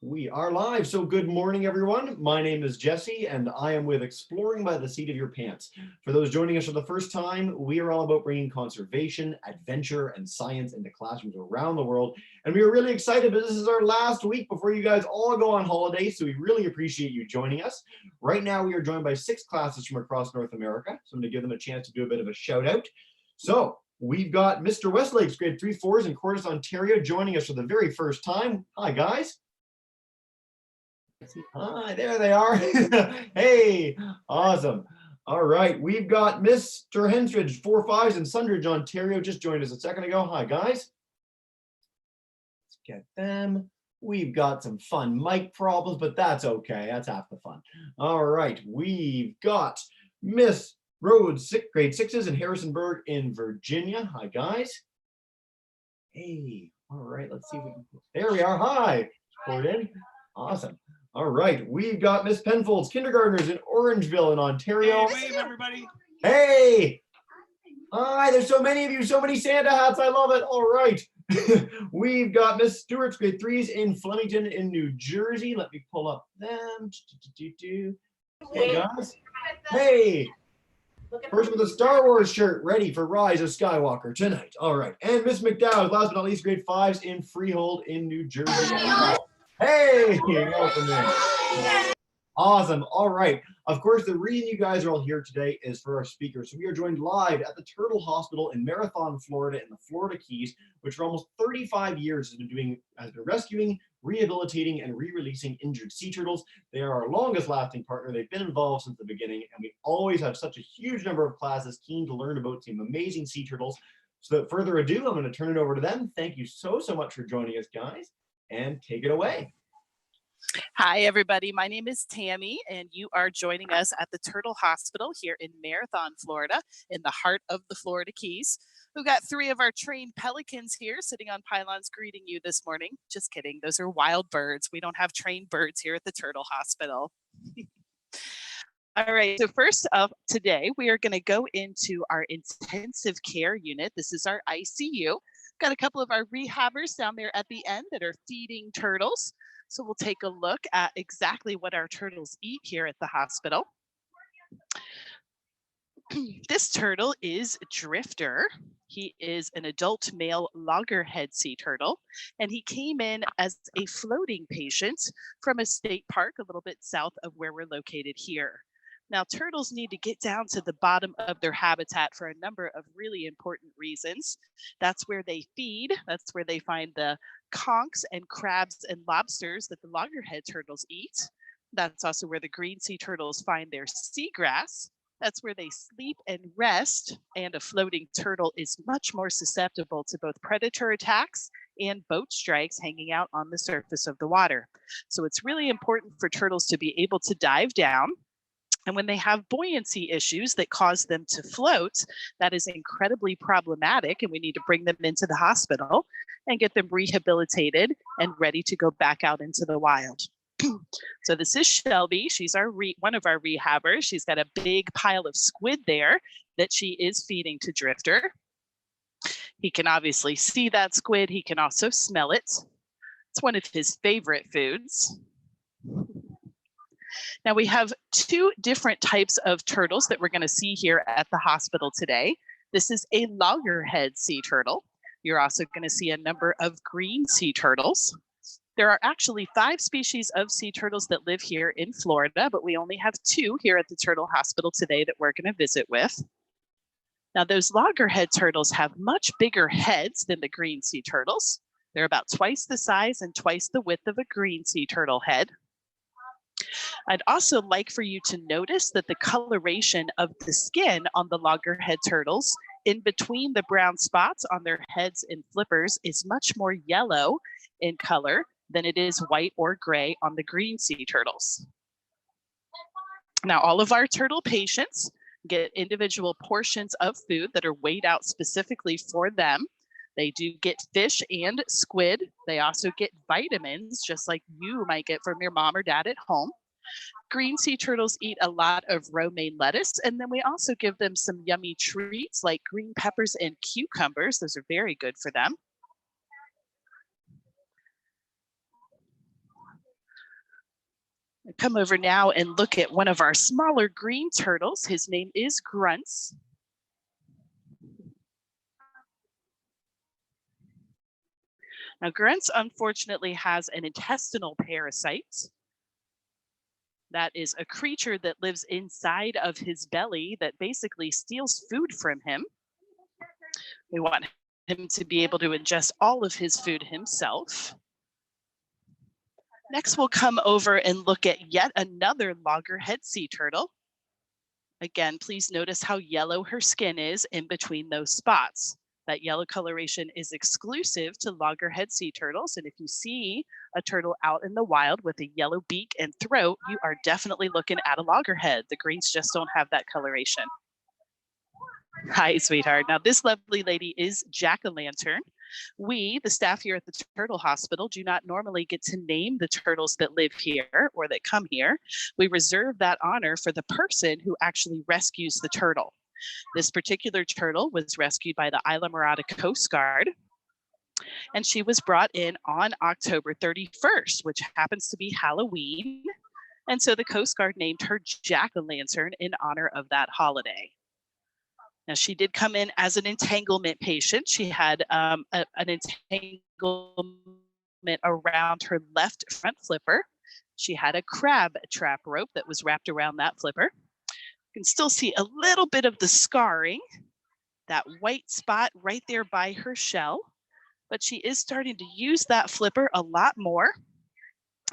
We are live, so good morning, everyone. My name is Jesse, and I am with Exploring by the Seat of Your Pants. For those joining us for the first time, we are all about bringing conservation, adventure, and science into classrooms around the world. And we are really excited, but this is our last week before you guys all go on holiday, so we really appreciate you joining us. Right now, we are joined by 6 classes from across North America, so I'm going to give them a chance to do a bit of a shout out. So we've got Mr. Westlake's grade 3-4s in Courtice, Ontario, joining us for the very first time. Hi, guys. Hi, there they are. Hey, awesome. All right, we've got Mr. Hensridge, 4-5s in Sundridge, Ontario, just joined us a second ago. Hi, guys. Let's get them. We've got some fun mic problems, but that's okay. That's half the fun. All right, we've got Miss Rhodes, grade 6s in Harrisonburg in Virginia. Hi, guys. Hey, all right, let's see if we can. There we are. Hi, Gordon. Awesome. All right, we've got Miss Penfold's kindergartners in Orangeville in Ontario. Hey, wave, everybody. Hey. Hi, there's so many of you, so many Santa hats. I love it. All right. We've got Miss Stewart's grade 3s in Flemington in New Jersey. Let me pull up them. Hey, guys. Hey. First with a Star Wars shirt, ready for Rise of Skywalker tonight. All right. And Miss McDowd, last but not least, grade 5s in Freehold in New Jersey. Hey, welcome in. Awesome. All right. Of course, the reason you guys are all here today is for our speakers. So we are joined live at the Turtle Hospital in Marathon, Florida, in the Florida Keys, which for almost 35 years has been rescuing, rehabilitating, and re-releasing injured sea turtles. They are our longest lasting partner. They've been involved since the beginning, and we always have such a huge number of classes keen to learn about some amazing sea turtles. So without further ado, I'm going to turn it over to them. Thank you so much for joining us, guys, and take it away. Hi, everybody. My name is Tammy, and you are joining us at the Turtle Hospital here in Marathon, Florida, in the heart of the Florida Keys. We've got 3 of our trained pelicans here sitting on pylons greeting you this morning. Just kidding. Those are wild birds. We don't have trained birds here at the Turtle Hospital. All right, so first up today, we are going to go into our intensive care unit. This is our ICU. Got a couple of our rehabbers down there at the end that are feeding turtles. So we'll take a look at exactly what our turtles eat here at the hospital. This turtle is Drifter. He is an adult male loggerhead sea turtle, and he came in as a floating patient from a state park a little bit south of where we're located here. Now, turtles need to get down to the bottom of their habitat for a number of really important reasons. That's where they feed. That's where they find the conchs and crabs and lobsters that the loggerhead turtles eat. That's also where the green sea turtles find their seagrass. That's where they sleep and rest. And a floating turtle is much more susceptible to both predator attacks and boat strikes hanging out on the surface of the water. So it's really important for turtles to be able to dive down. And when they have buoyancy issues that cause them to float, that is incredibly problematic, and we need to bring them into the hospital and get them rehabilitated and ready to go back out into the wild. So this is Shelby. She's one of our rehabbers. She's got a big pile of squid there that she is feeding to Drifter. He can obviously see that squid. He can also smell it. It's one of his favorite foods. Now we have 2 different types of turtles that we're going to see here at the hospital today. This is a loggerhead sea turtle. You're also going to see a number of green sea turtles. There are actually 5 species of sea turtles that live here in Florida, but we only have 2 here at the Turtle Hospital today that we're going to visit with. Now those loggerhead turtles have much bigger heads than the green sea turtles. They're about twice the size and twice the width of a green sea turtle head. I'd also like for you to notice that the coloration of the skin on the loggerhead turtles in between the brown spots on their heads and flippers is much more yellow in color than it is white or gray on the green sea turtles. Now, all of our turtle patients get individual portions of food that are weighed out specifically for them. They do get fish and squid. They also get vitamins, just like you might get from your mom or dad at home. Green sea turtles eat a lot of romaine lettuce, and then we also give them some yummy treats like green peppers and cucumbers. Those are very good for them. Come over now and look at one of our smaller green turtles. His name is Grunts. Now, Grunts unfortunately has an intestinal parasite. That is a creature that lives inside of his belly that basically steals food from him. We want him to be able to ingest all of his food himself. Next, we'll come over and look at yet another loggerhead sea turtle. Again, please notice how yellow her skin is in between those spots. That yellow coloration is exclusive to loggerhead sea turtles. And if you see a turtle out in the wild with a yellow beak and throat, you are definitely looking at a loggerhead. The greens just don't have that coloration. Hi, sweetheart. Now, this lovely lady is Jack-o'-lantern. We, the staff here at the Turtle Hospital, do not normally get to name the turtles that live here or that come here. We reserve that honor for the person who actually rescues the turtle. This particular turtle was rescued by the Islamorada Coast Guard, and she was brought in on October 31st, which happens to be Halloween. And so the Coast Guard named her Jack-o'-lantern in honor of that holiday. Now, she did come in as an entanglement patient. She had an entanglement around her left front flipper. She had a crab trap rope that was wrapped around that flipper. You can still see a little bit of the scarring, that white spot right there by her shell, but she is starting to use that flipper a lot more.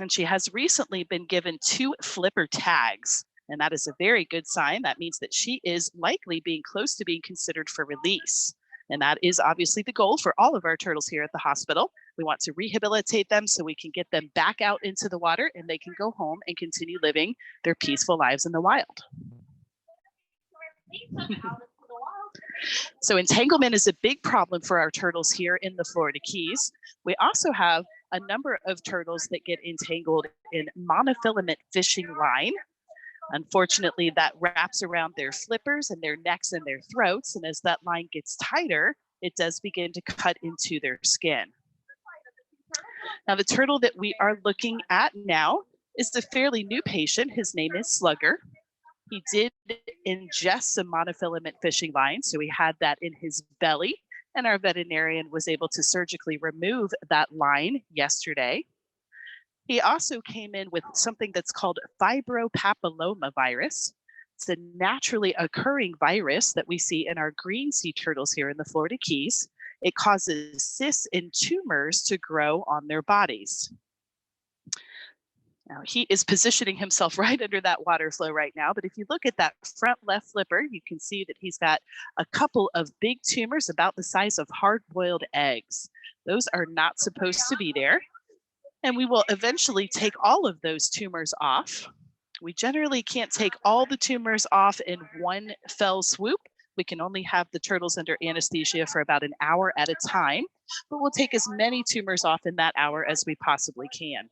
And she has recently been given 2 flipper tags. And that is a very good sign. That means that she is likely being close to being considered for release. And that is obviously the goal for all of our turtles here at the hospital. We want to rehabilitate them so we can get them back out into the water and they can go home and continue living their peaceful lives in the wild. So entanglement is a big problem for our turtles here in the Florida Keys. We also have a number of turtles that get entangled in monofilament fishing line. Unfortunately, that wraps around their flippers and their necks and their throats. And as that line gets tighter, it does begin to cut into their skin. Now, the turtle that we are looking at now is a fairly new patient. His name is Slugger. He did ingest some monofilament fishing line, so he had that in his belly, and our veterinarian was able to surgically remove that line yesterday. He also came in with something that's called fibropapillomavirus. It's a naturally occurring virus that we see in our green sea turtles here in the Florida Keys. It causes cysts and tumors to grow on their bodies. Now, he is positioning himself right under that water flow right now, but if you look at that front left flipper, you can see that he's got a couple of big tumors about the size of hard-boiled eggs. Those are not supposed to be there. And we will eventually take all of those tumors off. We generally can't take all the tumors off in one fell swoop. We can only have the turtles under anesthesia for about an hour at a time, but we'll take as many tumors off in that hour as we possibly can.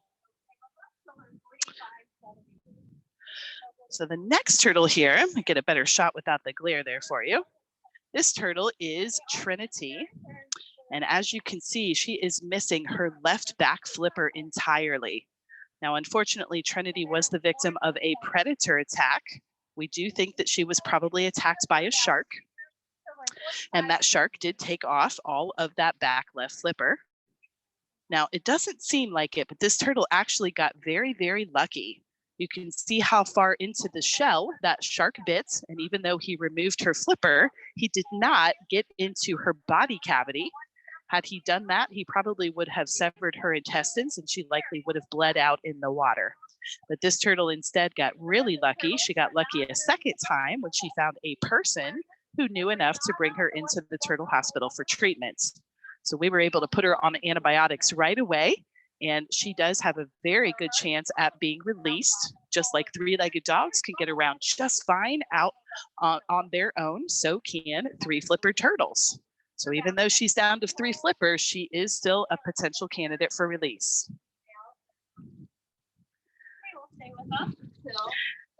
So the next turtle here, I'm gonna get a better shot without the glare there for you. This turtle is Trinity. And as you can see, she is missing her left back flipper entirely. Now, unfortunately, Trinity was the victim of a predator attack. We do think that she was probably attacked by a shark. And that shark did take off all of that back left flipper. Now, it doesn't seem like it, but this turtle actually got very, very lucky. You can see how far into the shell that shark bit, and even though he removed her flipper, he did not get into her body cavity. Had he done that, he probably would have severed her intestines and she likely would have bled out in the water. But this turtle instead got really lucky. She got lucky a second time when she found a person who knew enough to bring her into the turtle hospital for treatment. So we were able to put her on antibiotics right away. And she does have a very good chance at being released. Just like three-legged dogs can get around just fine out on their own, so can three-flipper turtles. So even though she's down to 3 flippers, she is still a potential candidate for release.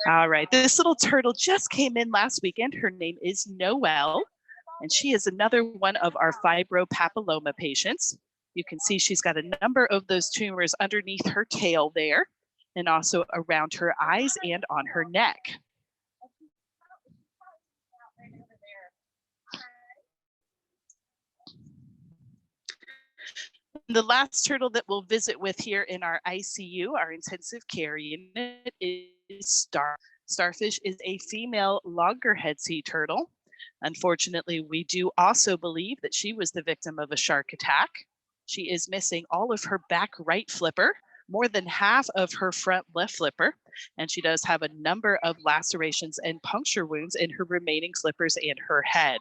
All right, this little turtle just came in last weekend. Her name is Noelle, and she is another one of our fibropapilloma patients. You can see she's got a number of those tumors underneath her tail there. and also around her eyes and on her neck. The last turtle that we'll visit with here in our ICU, our intensive care unit, is Starfish is a female loggerhead sea turtle. Unfortunately, we do also believe that she was the victim of a shark attack. She is missing all of her back right flipper, more than half of her front left flipper, and she does have a number of lacerations and puncture wounds in her remaining flippers and her head.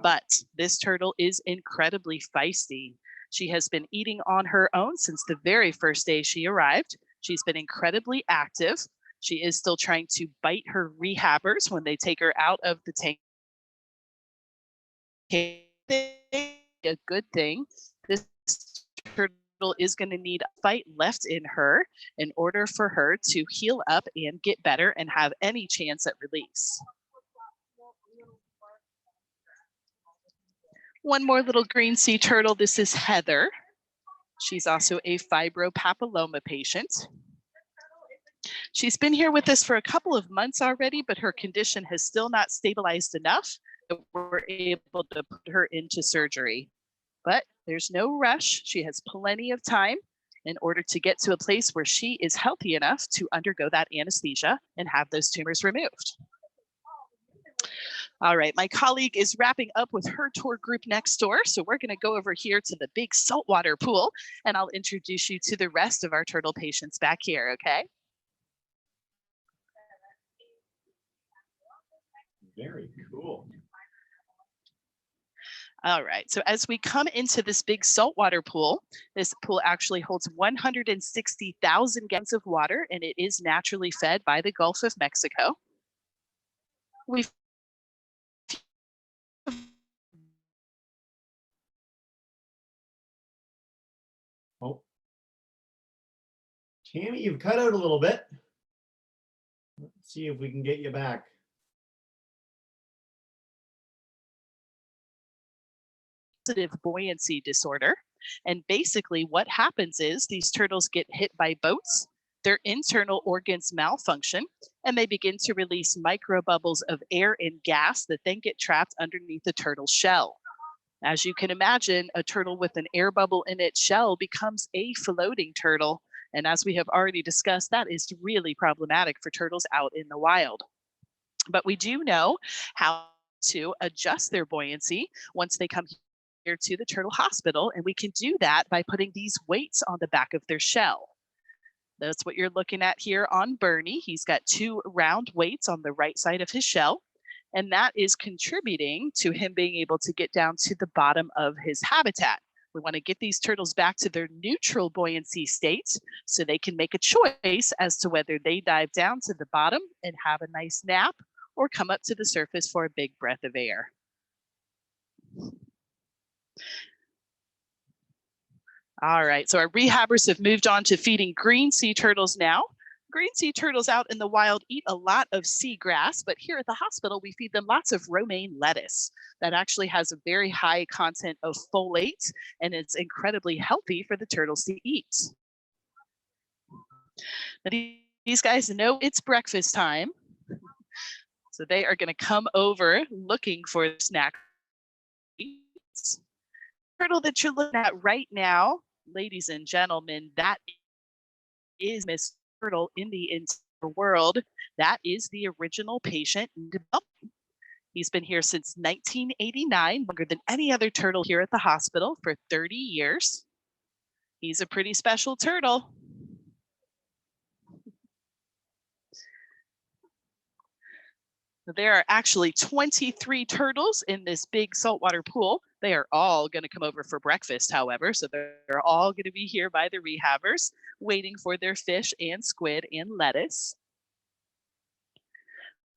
But this turtle is incredibly feisty. She has been eating on her own since the very first day she arrived. She's been incredibly active. She is still trying to bite her rehabbers when they take her out of the tank. A good thing. This turtle is going to need a fight left in her in order for her to heal up and get better and have any chance at release. One more little green sea turtle. This is Heather. She's also a fibropapilloma patient. She's been here with us for a couple of months already, but her condition has still not stabilized enough that we're able to put her into surgery. But there's no rush. She has plenty of time in order to get to a place where she is healthy enough to undergo that anesthesia and have those tumors removed. All right, my colleague is wrapping up with her tour group next door. So we're gonna go over here to the big saltwater pool and I'll introduce you to the rest of our turtle patients back here, okay? Very cool. All right, so as we come into this big saltwater pool, this pool actually holds 160,000 gallons of water and it is naturally fed by the Gulf of Mexico. We've Oh, Tammy, you've cut out a little bit. Let's see if we can get you back. Positive buoyancy disorder. And basically what happens is these turtles get hit by boats, their internal organs malfunction, and they begin to release micro bubbles of air and gas that then get trapped underneath the turtle's shell. As you can imagine, a turtle with an air bubble in its shell becomes a floating turtle. And as we have already discussed, that is really problematic for turtles out in the wild. But we do know how to adjust their buoyancy once they come here to the turtle hospital. And we can do that by putting these weights on the back of their shell. That's what you're looking at here on Bernie. He's got 2 round weights on the right side of his shell. And that is contributing to him being able to get down to the bottom of his habitat. We want to get these turtles back to their neutral buoyancy state so they can make a choice as to whether they dive down to the bottom and have a nice nap or come up to the surface for a big breath of air. All right, so our rehabbers have moved on to feeding green sea turtles now. Green sea turtles out in the wild eat a lot of seagrass, but here at the hospital, we feed them lots of romaine lettuce that actually has a very high content of folate, and it's incredibly healthy for the turtles to eat. Now, these guys know it's breakfast time, so they are gonna come over looking for snacks. Turtle that you're looking at right now, ladies and gentlemen, that is Miss Turtle in the entire world. That is the original patient. He's been here since 1989, longer than any other turtle here at the hospital for 30 years. He's a pretty special turtle. There are actually 23 turtles in this big saltwater pool. They are all going to come over for breakfast, however, so they're all going to be here by the rehabbers, waiting for their fish and squid and lettuce.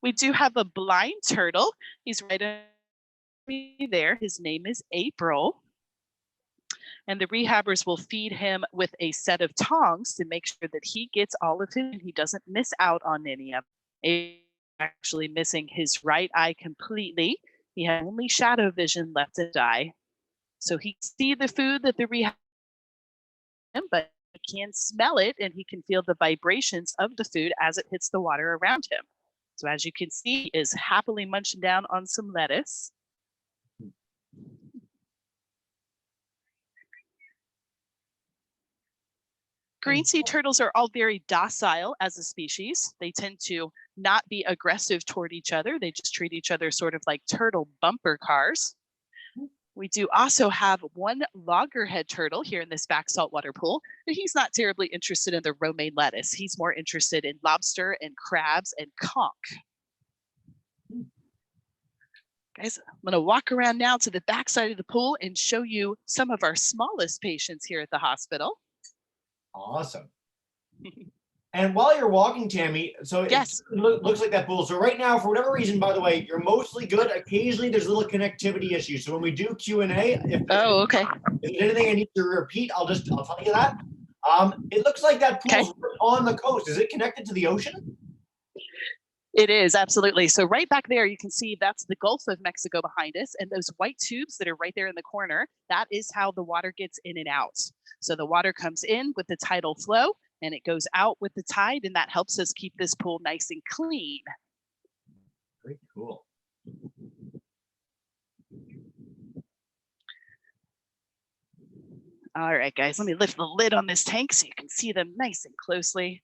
We do have a blind turtle. He's right there. His name is April. And the rehabbers will feed him with a set of tongs to make sure that he gets all of it and he doesn't miss out on any of it. Actually missing his right eye completely. He had only shadow vision left in his eye. So he can see the food that the rehab, but can smell it and he can feel the vibrations of the food as it hits the water around him. So as you can see, he is happily munching down on some lettuce. Green sea turtles are all very docile as a species. They tend to not be aggressive toward each other. They just treat each other sort of like turtle bumper cars. We do also have one loggerhead turtle here in this back saltwater pool, but he's not terribly interested in the romaine lettuce. He's more interested in lobster and crabs and conch. Guys, I'm going to walk around now to the back side of the pool and show you some of our smallest patients here at the hospital. Awesome. And while you're walking, Tammy, so yes, it looks like that pool. So right now, for whatever reason, by the way, you're mostly good. Occasionally, there's little connectivity issues. So when we do Q&A, if okay. If there's anything I need to repeat, I'll tell you that. It looks like that pool's on the coast. Is it connected to the ocean? It is, absolutely. So right back there, you can see that's the Gulf of Mexico behind us, and those white tubes that are right there in the corner, that is how the water gets in and out. So the water comes in with the tidal flow, and it goes out with the tide, and that helps us keep this pool nice and clean. Very cool. All right, guys, let me lift the lid on this tank so you can see them nice and closely.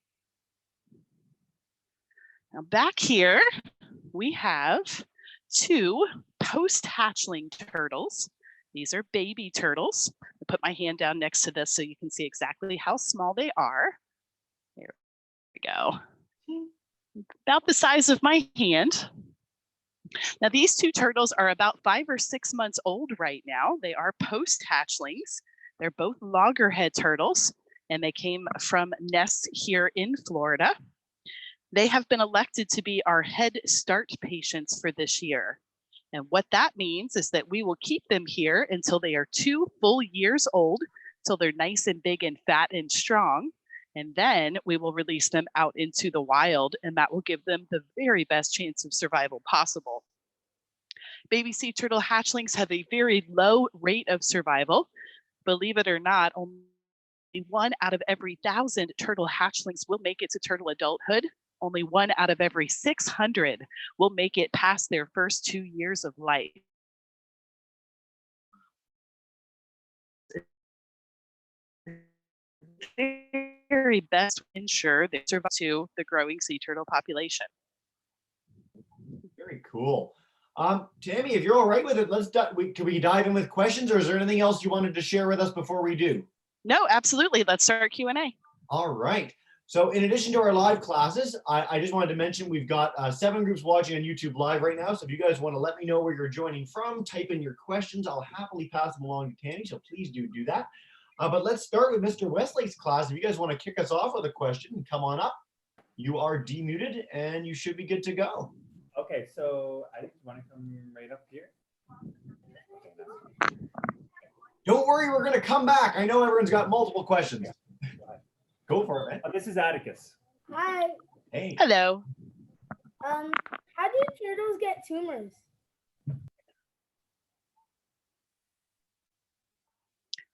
Now back here, we have two post-hatchling turtles. These are baby turtles. I put my hand down next to this so you can see exactly how small they are. There we go. About the size of my hand. Now these two turtles are about 5 or 6 months old right now. They are post-hatchlings. They're both loggerhead turtles, and they came from nests here in Florida. They have been elected to be our Head Start patients for this year. And what that means is that we will keep them here until they are 2 full years old, till they're nice and big and fat and strong. And then we will release them out into the wild, and that will give them the very best chance of survival possible. Baby sea turtle hatchlings have a very low rate of survival. Believe it or not, only 1 out of every 1,000 turtle hatchlings will make it to turtle adulthood. Only 1 out of every 600 will make it past their first 2 years of life. Very best to ensure they survive to the growing sea turtle population. Very cool. Tammy, if you're all right with it, can we dive in with questions, or is there anything else you wanted to share with us before we do? No, absolutely. Let's start Q&A. All right. So in addition to our live classes, I just wanted to mention we've got 7 groups watching on YouTube Live right now. So if you guys want to let me know where you're joining from, type in your questions. I'll happily pass them along to Tammy, so please do that. But let's start with Mr. Westlake's class. If you guys want to kick us off with a question, come on up. You are demuted, and you should be good to go. Okay, so I think you want to come right up here. Don't worry, we're going to come back. I know everyone's got multiple questions. Go for it, man. This is Atticus. Hi. Hey. Hello. How do turtles get tumors?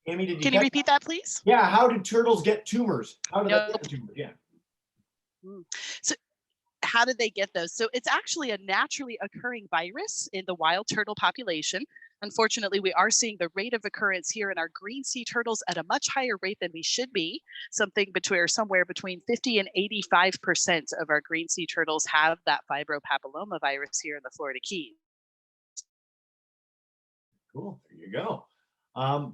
Amy, Can you repeat that, please? Yeah, how do turtles get tumors? How do they get tumors? Yeah. So how do they get those? So it's actually a naturally occurring virus in the wild turtle population. Unfortunately, we are seeing the rate of occurrence here in our green sea turtles at a much higher rate than we should be. Somewhere between 50 and 85% of our green sea turtles have that fibropapilloma virus here in the Florida Keys. Cool, there you go.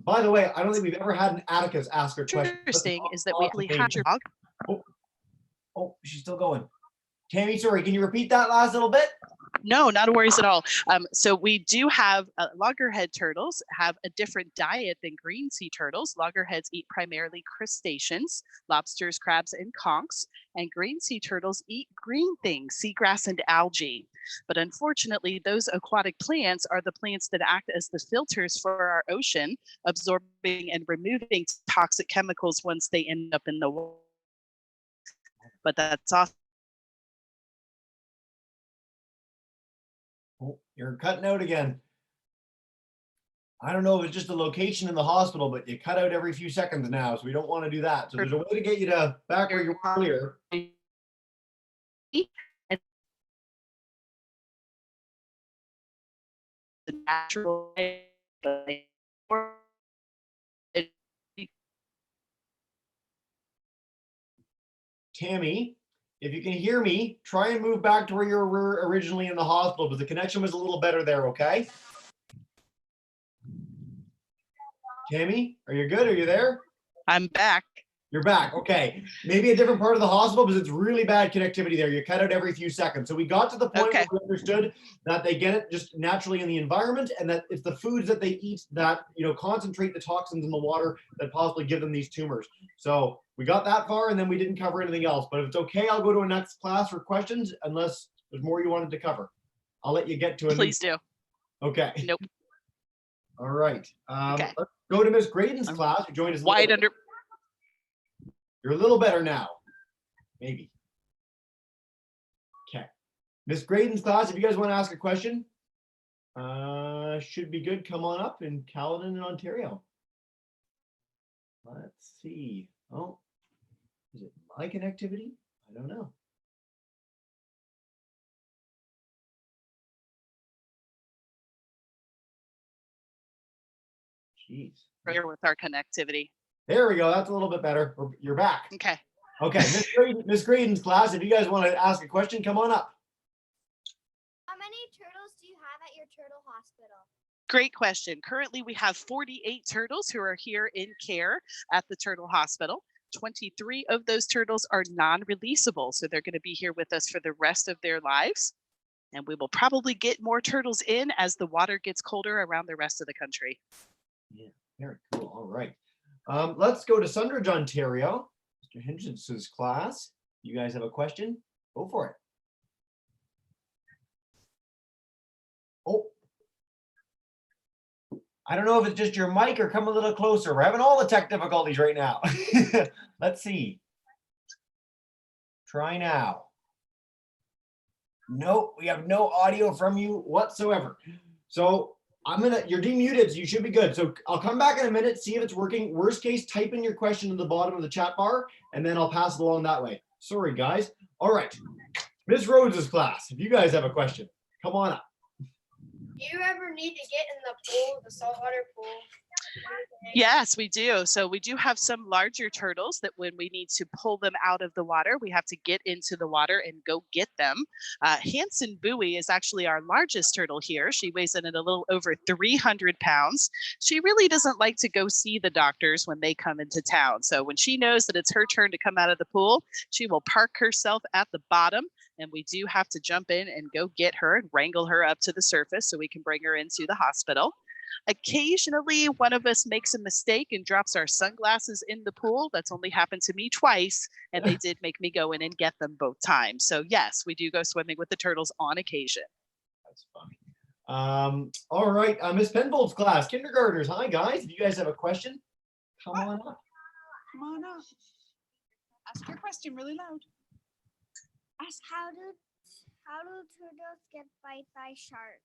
By the way, I don't think we've ever had an Atticus ask her question. Interesting is that we actually have your dog. Oh, she's still going. Tammy, sorry, can you repeat that last little bit? No, not a worries at all. So we do have loggerhead turtles have a different diet than green sea turtles. Loggerheads eat primarily crustaceans, lobsters, crabs, and conchs, and green sea turtles eat green things, seagrass and algae. But unfortunately, those aquatic plants are the plants that act as the filters for our ocean, absorbing and removing toxic chemicals once they end up in the water. But that's awesome. Oh, you're cutting out again. I don't know if it's just a location in the hospital, but you cut out every few seconds now, so we don't want to do that. So there's a way to get you to back where you were earlier. The natural Tammy, if you can hear me, try and move back to where you were originally in the hospital, but the connection was a little better there, okay? Tammy, are you good? Are you there? I'm back. You're back. Okay. Maybe a different part of the hospital because it's really bad connectivity there. You cut out every few seconds. So we got to the point Okay. where we understood that they get it just naturally in the environment and that it's the foods that they eat that, concentrate the toxins in the water that possibly give them these tumors. So we got that far and then we didn't cover anything else. But if it's okay, I'll go to a next class for questions unless there's more you wanted to cover. I'll let you get to it. Please do. Okay. Nope. All right. Okay. Let's go to Miss Graydon's I'm class, who joined us. a little Wide bit. under. You're a little better now. Maybe. Okay. Miss Graydon's class, if you guys want to ask a question, should be good. Come on up in Caledon, Ontario. Let's see. Oh, is it my connectivity? I don't know. Jeez. Here with our connectivity. There we go. That's a little bit better. You're back. Okay. Okay, Miss Graydon's class, if you guys want to ask a question, come on up. How many turtles do you have at your turtle hospital? Great question. Currently, we have 48 turtles who are here in care at the Turtle Hospital. 23 of those turtles are non-releasable, so they're going to be here with us for the rest of their lives. And we will probably get more turtles in as the water gets colder around the rest of the country. Yeah, very cool. All right. Let's go to Sundridge, Ontario. Mr. Henderson's class. You guys have a question? Go for it. Oh. I don't know if it's just your mic or come a little closer. We're having all the tech difficulties right now. Let's see. Try now. Nope, we have no audio from you whatsoever. So you're demuted, so you should be good. So I'll come back in a minute, see if it's working. Worst case, type in your question in the bottom of the chat bar, and then I'll pass it along that way. Sorry, guys. All right. Miss Rhodes' class, if you guys have a question, come on up. Do you ever need to get in the pool, the saltwater pool? Yes, we do. So we do have some larger turtles that when we need to pull them out of the water, we have to get into the water and go get them. Hanson Bowie is actually our largest turtle here. She weighs in at a little over 300 pounds. She really doesn't like to go see the doctors when they come into town. So when she knows that it's her turn to come out of the pool, she will park herself at the bottom. And we do have to jump in and go get her and wrangle her up to the surface so we can bring her into the hospital. Occasionally, one of us makes a mistake and drops our sunglasses in the pool. That's only happened to me twice, and they did make me go in and get them both times. So yes, we do go swimming with the turtles on occasion. That's funny. All right, Miss Penfold's class, kindergartners. Hi, guys. If you guys have a question, come on up. Come on up. Ask your question really loud. Ask how do turtles get bite by sharks?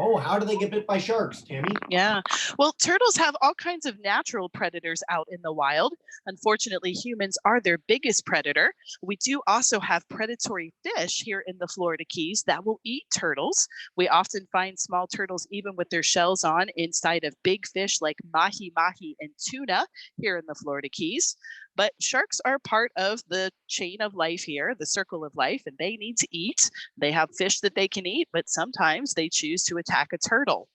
Oh, how do they get bit by sharks, Tammy? Yeah, well, turtles have all kinds of natural predators out in the wild. Unfortunately, humans are their biggest predator. We do also have predatory fish here in the Florida Keys that will eat turtles. We often find small turtles even with their shells on inside of big fish like mahi-mahi and tuna here in the Florida Keys. But sharks are part of the chain of life here, the circle of life, and they need to eat. They have fish that they can eat, but sometimes they choose to attack a turtle.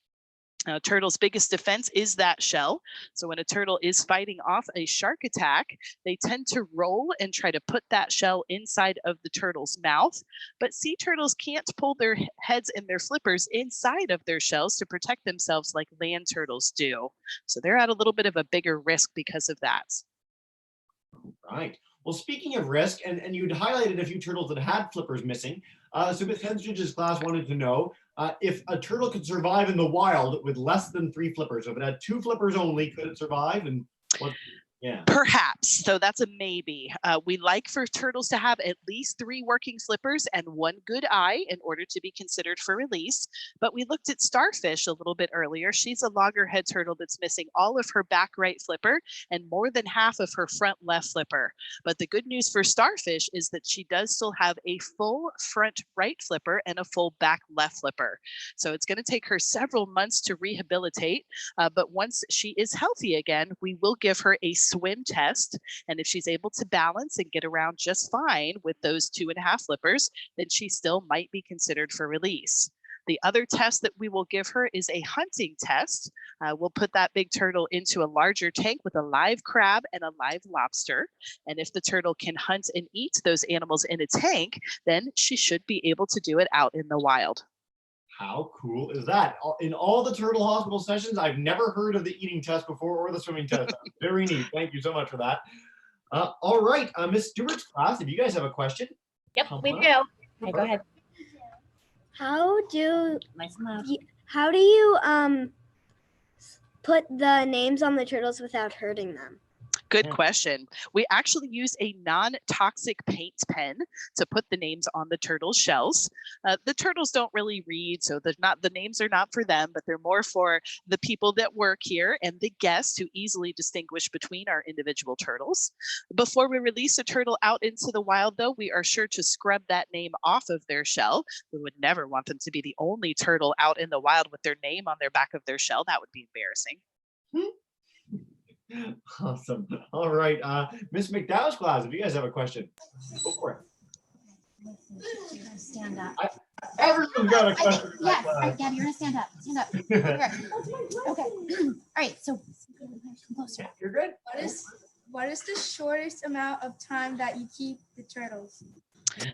A turtle's biggest defense is that shell. So when a turtle is fighting off a shark attack, they tend to roll and try to put that shell inside of the turtle's mouth. But sea turtles can't pull their heads and their flippers inside of their shells to protect themselves like land turtles do. So they're at a little bit of a bigger risk because of that. Right. Well, speaking of risk, and you'd highlighted a few turtles that had flippers missing. So Ms. Henstridge's class wanted to know if a turtle could survive in the wild with less than 3 flippers. So if it had 2 flippers only, could it survive? And what? Yeah. Perhaps. So that's a maybe. We like for turtles to have at least 3 working flippers and 1 good eye in order to be considered for release. But we looked at starfish a little bit earlier. She's a loggerhead turtle that's missing all of her back right flipper and more than half of her front left flipper. But the good news for starfish is that she does still have a full front right flipper and a full back left flipper. So it's going to take her several months to rehabilitate. But once she is healthy again, we will give her a swim test. And if she's able to balance and get around just fine with those 2.5 flippers, then she still might be considered for release. The other test that we will give her is a hunting test. We'll put that big turtle into a larger tank with a live crab and a live lobster. And if the turtle can hunt and eat those animals in a tank, then she should be able to do it out in the wild. How cool is that? In all the turtle hospital sessions, I've never heard of the eating test before or the swimming test. Very neat. Thank you so much for that. All right, Miss Stewart's class, if you guys have a question. Yep, come we on do. up. Okay, go ahead. How do Nice and loud. you put the names on the turtles without hurting them? Good Yeah. question. We actually use a non-toxic paint pen to put the names on the turtle shells. The turtles don't really read, so the names are not for them, but they're more for the people that work here and the guests who easily distinguish between our individual turtles. Before we release a turtle out into the wild, though, we are sure to scrub that name off of their shell. We would never want them to be the only turtle out in the wild with their name on their back of their shell. That would be embarrassing. Awesome. All right, Miss McDowell's class, if you guys have a question, go for it. Stand up. Everyone's got a question. in my Yes, all right, class. Gabby, you're gonna stand up. Stand up. Here. Okay. All right, so come closer. You're good. What is the shortest amount of time that you keep the turtles?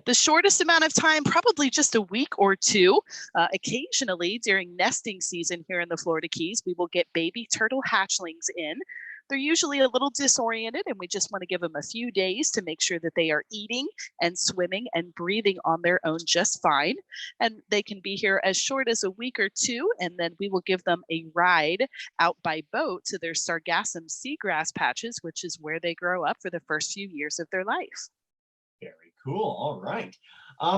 The shortest amount of time, probably just a week or 2. Occasionally during nesting season here in the Florida Keys, we will get baby turtle hatchlings in. They're usually a little disoriented and we just want to give them a few days to make sure that they are eating and swimming and breathing on their own just fine. And they can be here as short as a week or 2, and then we will give them a ride out by boat to their Sargassum seagrass patches, which is where they grow up for the first few years of their life. Very cool. All right.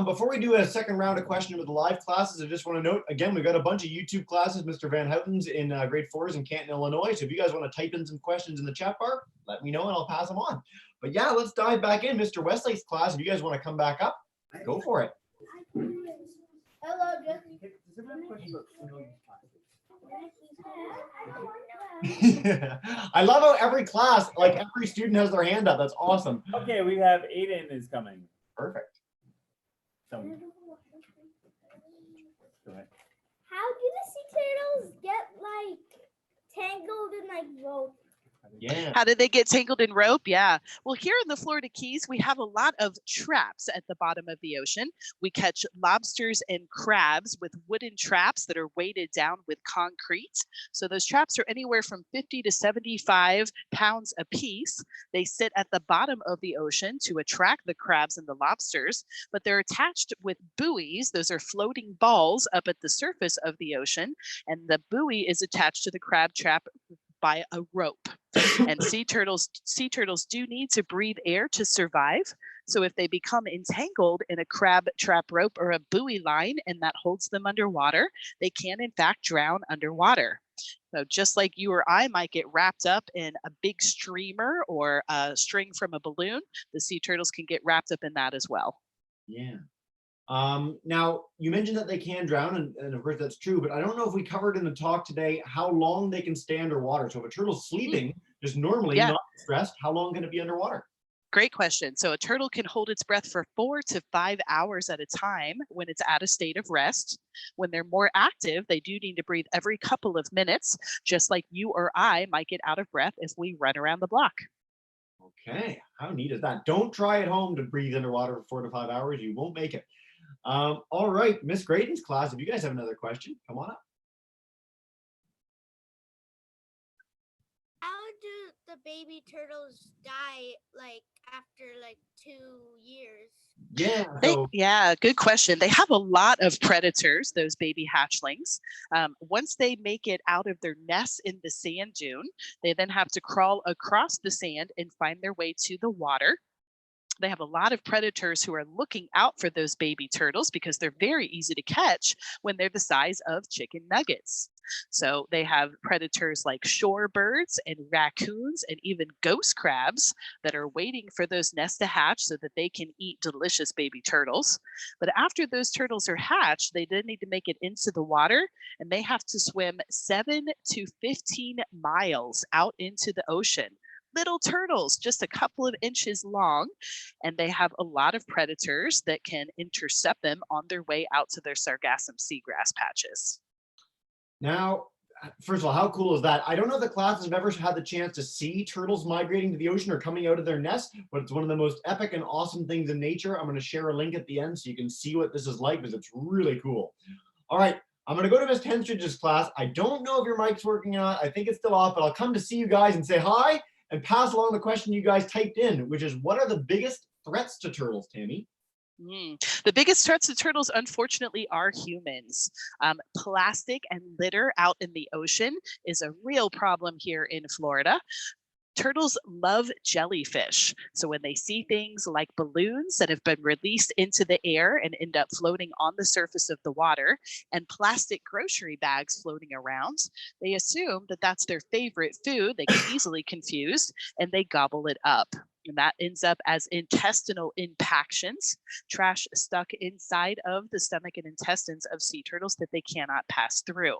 Before we do a second round of questions with the live classes, I just want to note, again, we've got a bunch of YouTube classes. Mr. Van Houten's in grade 4s in Canton, Illinois. So if you guys want to type in some questions in the chat bar, let me know and I'll pass them on. But yeah, let's dive back in. Mr. Westlake's class, if you guys want to come back up, go for it. Hello, Jesse. Does everyone have a question about single-use I love how every class, like every student has their hand up. That's awesome. plastic? Okay, we have Aiden is coming. Perfect. So, go ahead. How do the sea turtles get like tangled in like rope? Yeah. How did they get tangled in rope? Yeah. Well, here in the Florida Keys, we have a lot of traps at the bottom of the ocean. We catch lobsters and crabs with wooden traps that are weighted down with concrete. So those traps are anywhere from 50 to 75 pounds a piece. They sit at the bottom of the ocean to attract the crabs and the lobsters, but they're attached with buoys. Those are floating balls up at the surface of the ocean, and the buoy is attached to the crab trap by a rope. And sea turtles do need to breathe air to survive. So if they become entangled in a crab trap rope or a buoy line and that holds them underwater, they can in fact drown underwater. So just like you or I might get wrapped up in a big streamer or a string from a balloon, the sea turtles can get wrapped up in that as well. Yeah. Now, you mentioned that they can drown, and of course that's true, but I don't know if we covered in the talk today how long they can stay underwater. So if a turtle's sleeping, just normally, Yeah. not stressed, how long can it be underwater? Great question. So a turtle can hold its breath for 4 to 5 hours at a time when it's at a state of rest. When they're more active, they do need to breathe every couple of minutes, just like you or I might get out of breath if we run around the block. Okay, how neat is that? Don't try at home to breathe underwater for 4 to 5 hours. You won't make it. All right, Miss Graydon's class, if you guys have another question, come on up. How do the baby turtles die like after like 2 years? Yeah. Good question. They have a lot of predators, those baby hatchlings. Once they make it out of their nest in the sand dune, they then have to crawl across the sand and find their way to the water. They have a lot of predators who are looking out for those baby turtles because they're very easy to catch when they're the size of chicken nuggets. So they have predators like shorebirds and raccoons and even ghost crabs that are waiting for those nests to hatch so that they can eat delicious baby turtles. But after those turtles are hatched, they then need to make it into the water, and they have to swim 7 to 15 miles out into the ocean. Little turtles, just a couple of inches long, and they have a lot of predators that can intercept them on their way out to their sargassum seagrass patches. Now, first of all, how cool is that? I don't know if the classes have ever had the chance to see turtles migrating to the ocean or coming out of their nest, but it's one of the most epic and awesome things in nature. I'm going to share a link at the end so you can see what this is like, because it's really cool. All right, I'm going to go to Miss Tenstridge's class. I don't know if your mic's working or not. I think it's still off, but I'll come to see you guys and say hi and pass along the question you guys typed in, which is, what are the biggest threats to turtles, Tammy? The biggest threats to turtles, unfortunately, are humans. Plastic and litter out in the ocean is a real problem here in Florida. Turtles love jellyfish. So when they see things like balloons that have been released into the air and end up floating on the surface of the water, and plastic grocery bags floating around, they assume that that's their favorite food. They get easily confused and they gobble it up. And that ends up as intestinal impactions, trash stuck inside of the stomach and intestines of sea turtles that they cannot pass through.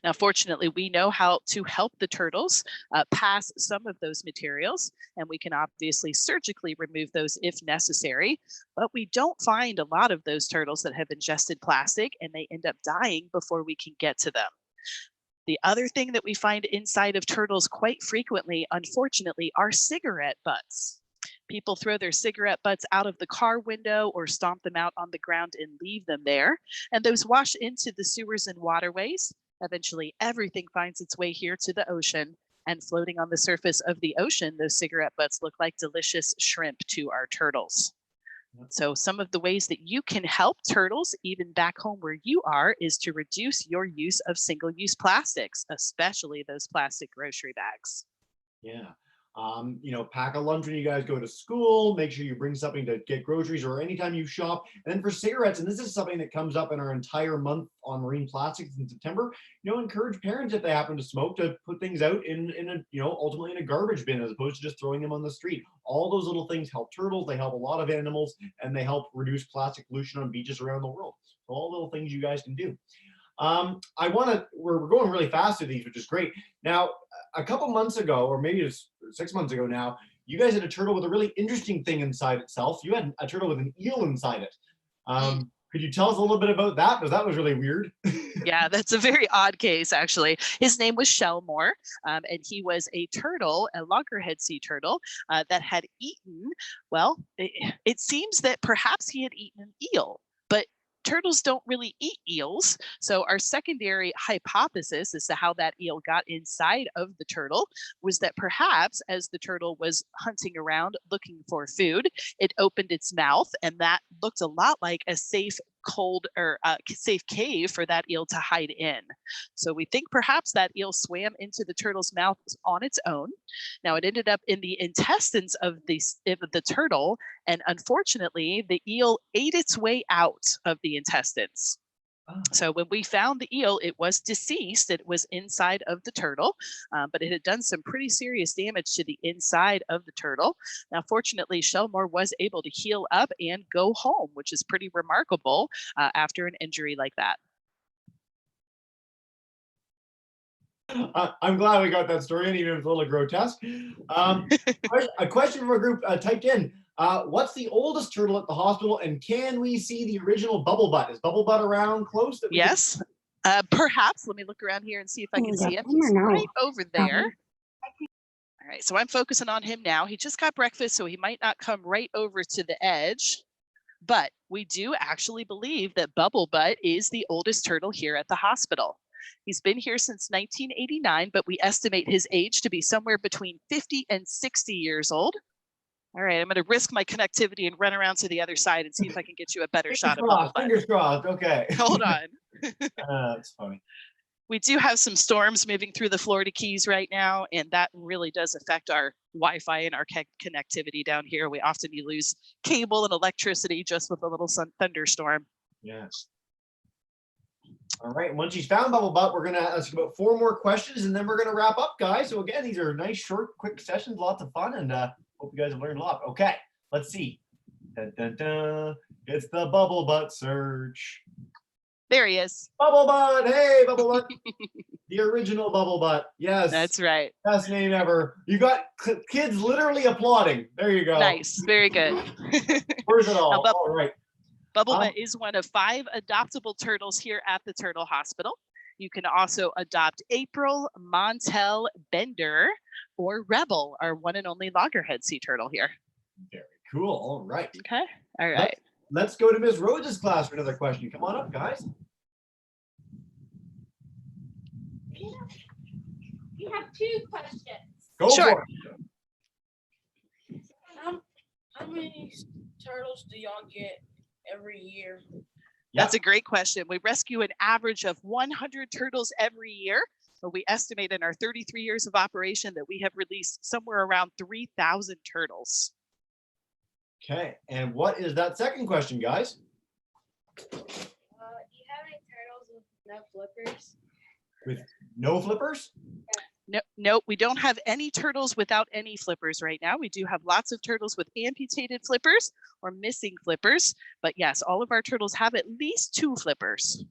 Now, fortunately, we know how to help the turtles pass some of those materials, and we can obviously surgically remove those if necessary, but we don't find a lot of those turtles that have ingested plastic, and they end up dying before we can get to them. The other thing that we find inside of turtles quite frequently, unfortunately, are cigarette butts. People throw their cigarette butts out of the car window or stomp them out on the ground and leave them there, and those wash into the sewers and waterways. Eventually, everything finds its way here to the ocean, and floating on the surface of the ocean, those cigarette butts look like delicious shrimp to our turtles. So some of the ways that you can help turtles, even back home where you are, is to reduce your use of single-use plastics, especially those plastic grocery bags. Yeah. Pack a lunch when you guys go to school. Make sure you bring something to get groceries or anytime you shop. And then for cigarettes, and this is something that comes up in our entire month on marine plastics in September, encourage parents, if they happen to smoke, to put things out in ultimately in a garbage bin, as opposed to just throwing them on the street. All those little things help turtles. They help a lot of animals, and they help reduce plastic pollution on beaches around the world. So all little things you guys can do. We're going really fast through these, which is great. Now, a couple months ago, or maybe it's 6 months ago now, you guys had a turtle with a really interesting thing inside itself. You had a turtle with an eel inside it. Could you tell us a little bit about that? Because that was really weird. Yeah, that's a very odd case, actually. His name was Shellmore, and he was a turtle, a loggerhead sea turtle, that had eaten, well, it seems that perhaps he had eaten an eel, but turtles don't really eat eels. So our secondary hypothesis as to how that eel got inside of the turtle was that perhaps as the turtle was hunting around looking for food, it opened its mouth, and that looked a lot like a safe safe cave for that eel to hide in. So we think perhaps that eel swam into the turtle's mouth on its own. Now it ended up in the intestines of the turtle, and unfortunately the eel ate its way out of the intestines. So when we found the eel, it was deceased. It was inside of the turtle, but it had done some pretty serious damage to the inside of the turtle. Now, fortunately, Shellmore was able to heal up and go home, which is pretty remarkable after an injury like that. I'm glad we got that story, and even if it's a little grotesque. A question from our group typed in. What's the oldest turtle at the hospital, and can we see the original Bubble Butt? Is Bubble Butt around close? Yes, perhaps. Let me look around here and see if I can see him. He's right over there. All right, so I'm focusing on him now. He just got breakfast, so he might not come right over to the edge, but we do actually believe that Bubble Butt is the oldest turtle here at the hospital. He's been here since 1989, but we estimate his age to be somewhere between 50 and 60 years old. All right, I'm going to risk my connectivity and run around to the other side and see if I can get you a better shot of crossed, Bubblebutt. fingers crossed. Okay. Hold on. That's funny. We do have some storms moving through the Florida Keys right now, and that really does affect our Wi-Fi and our connectivity down here. We often lose cable and electricity just with a little thunderstorm. Yeah. All right. Once she's found Bubblebutt, we're going to ask about 4 more questions, and then we're going to wrap up, guys. So again, these are nice, short, quick sessions, lots of fun, and hope you guys have learned a lot. Okay, let's see. Dun, dun, dun. It's the Bubblebutt search. There he is. Bubblebutt. Hey, Bubblebutt. The original Bubblebutt. Yes. That's right. Best name ever. You got kids literally applauding. There you go. Nice. Very good. Where's it all? Now, All right. Bubblebutt is one of 5 adoptable turtles here at the Turtle Hospital. You can also adopt April, Montel, Bender, or Rebel, our one and only loggerhead sea turtle here. Very cool. All right. Okay. All right. Let's go to Ms. Rhodes' class for another question. Come on up, guys. We have 2 questions. Go Sure. for it. How many turtles do y'all get every year? That's a great question. We rescue an average of 100 turtles every year, but we estimate in our 33 years of operation that we have released somewhere around 3,000 turtles. Okay. And what is that second question, guys? Do you have any turtles with no flippers? No flippers? No, we don't have any turtles without any flippers right now. We do have lots of turtles with amputated flippers or missing flippers, but yes, all of our turtles have at least 2 flippers.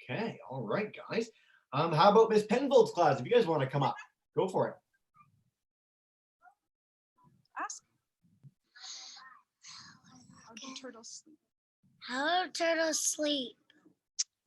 Okay. All right, guys. How about Miss Penfold's class? If you guys want to come up, go for it. Ask. How do turtles sleep? How do turtles sleep?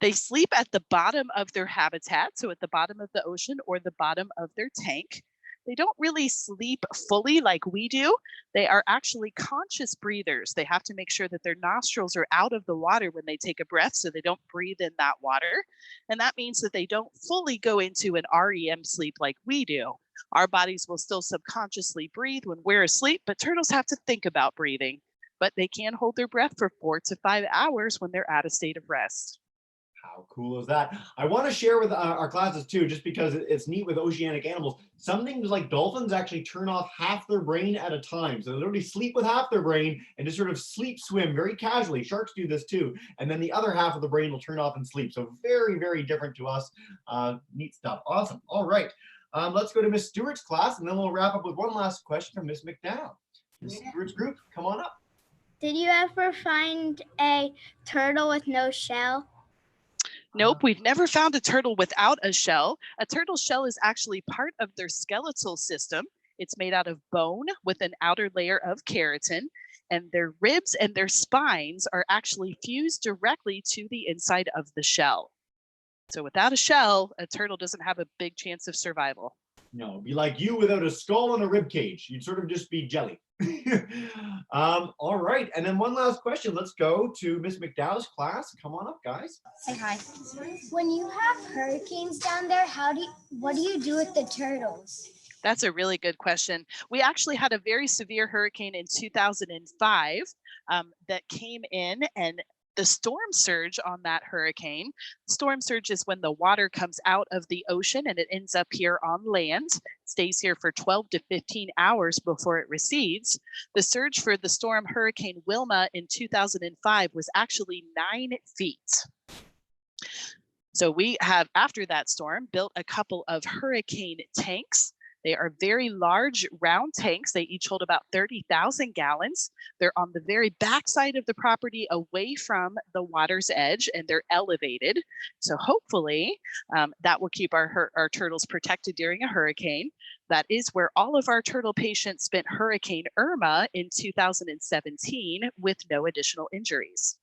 They sleep at the bottom of their habitat, so at the bottom of the ocean or the bottom of their tank. They don't really sleep fully like we do. They are actually conscious breathers. They have to make sure that their nostrils are out of the water when they take a breath so they don't breathe in that water. And that means that they don't fully go into an REM sleep like we do. Our bodies will still subconsciously breathe when we're asleep, but turtles have to think about breathing. But they can hold their breath for 4 to 5 hours when they're at a state of rest. How cool is that? I want to share with our classes too, just because it's neat with oceanic animals. Some things like dolphins actually turn off half their brain at a time. So they literally sleep with half their brain and just sort of sleep swim very casually. Sharks do this too. And then the other half of the brain will turn off and sleep. So very, very different to us. Neat stuff. Awesome. All right. Let's go to Miss Stewart's class, and then we'll wrap up with one last question from Miss McDowell. Miss Stewart's group, come on up. Did you ever find a turtle with no shell? Nope, we've never found a turtle without a shell. A turtle shell is actually part of their skeletal system. It's made out of bone with an outer layer of keratin, and their ribs and their spines are actually fused directly to the inside of the shell. So without a shell, a turtle doesn't have a big chance of survival. No, it'd be like you without a skull and a rib cage. You'd sort of just be jelly. All right, and then one last question. Let's go to Miss McDowell's class. Come on up, guys. Say hi. When you have hurricanes down there, what do you do with the turtles? That's a really good question. We actually had a very severe hurricane in 2005 that came in, and the storm surge on that hurricane. Storm surge is when the water comes out of the ocean and it ends up here on land, stays here for 12 to 15 hours before it recedes. The surge for the storm Hurricane Wilma in 2005 was actually 9 feet. So we have, after that storm, built a couple of hurricane tanks. They are very large round tanks. They each hold about 30,000 gallons. They're on the very backside of the property away from the water's edge, and they're elevated. So hopefully that will keep our turtles protected during a hurricane. That is where all of our turtle patients spent Hurricane Irma in 2017 with no additional injuries.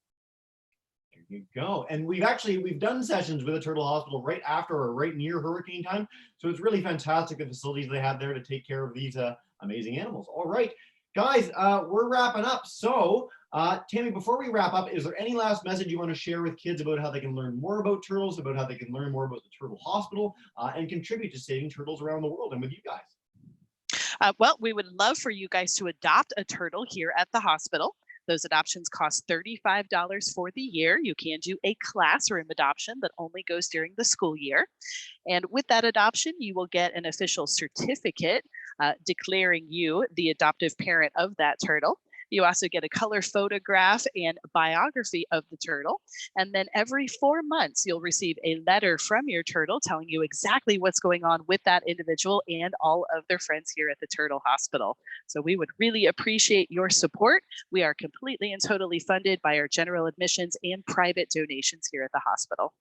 There you go. And we've done sessions with the Turtle Hospital right after or right near hurricane time. So it's really fantastic, the facilities they have there to take care of these amazing animals. All right, guys, we're wrapping up. So Tammy, before we wrap up, is there any last message you want to share with kids about how they can learn more about turtles, about how they can learn more about the Turtle Hospital and contribute to saving turtles around the world and with you guys? Well, we would love for you guys to adopt a turtle here at the hospital. Those adoptions cost $35 for the year. You can do a classroom adoption that only goes during the school year. And with that adoption, you will get an official certificate declaring you the adoptive parent of that turtle. You also get a color photograph and biography of the turtle. And then every 4 months, you'll receive a letter from your turtle telling you exactly what's going on with that individual and all of their friends here at the Turtle Hospital. So we would really appreciate your support. We are completely and totally funded by our general admissions and private donations here at the hospital.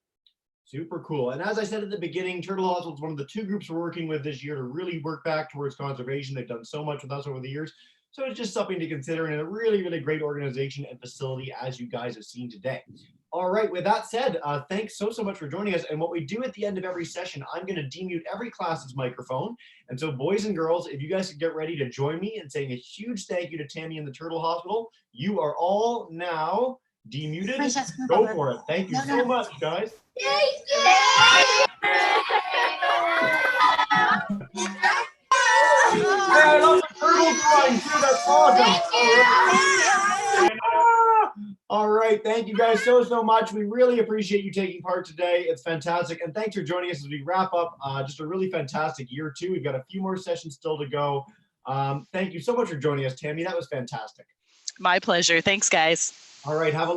Super cool. And as I said at the beginning, Turtle Hospital is one of the 2 groups we're working with this year to really work back towards conservation. They've done so much with us over the years. So it's just something to consider, and a really, really great organization and facility, as you guys have seen today. All right, with that said, thanks so much for joining us. And what we do at the end of every session, I'm going to demute every class's microphone. And so boys and girls, if you guys could get ready to join me in saying a huge thank you to Tammy and the Turtle Hospital, you are all now demuted. Precious, come Go over. for it. Thank you No, so no. much, guys. Hey, I love the turtle drawing too. That's awesome. All right. Thank you guys so much. We really appreciate you taking part today. It's fantastic. And thanks for joining us as we wrap up just a really fantastic year too. We've got a few more sessions still to go. Thank you so much for joining us, Tammy. That was fantastic. My pleasure. Thanks, guys. All right. Have a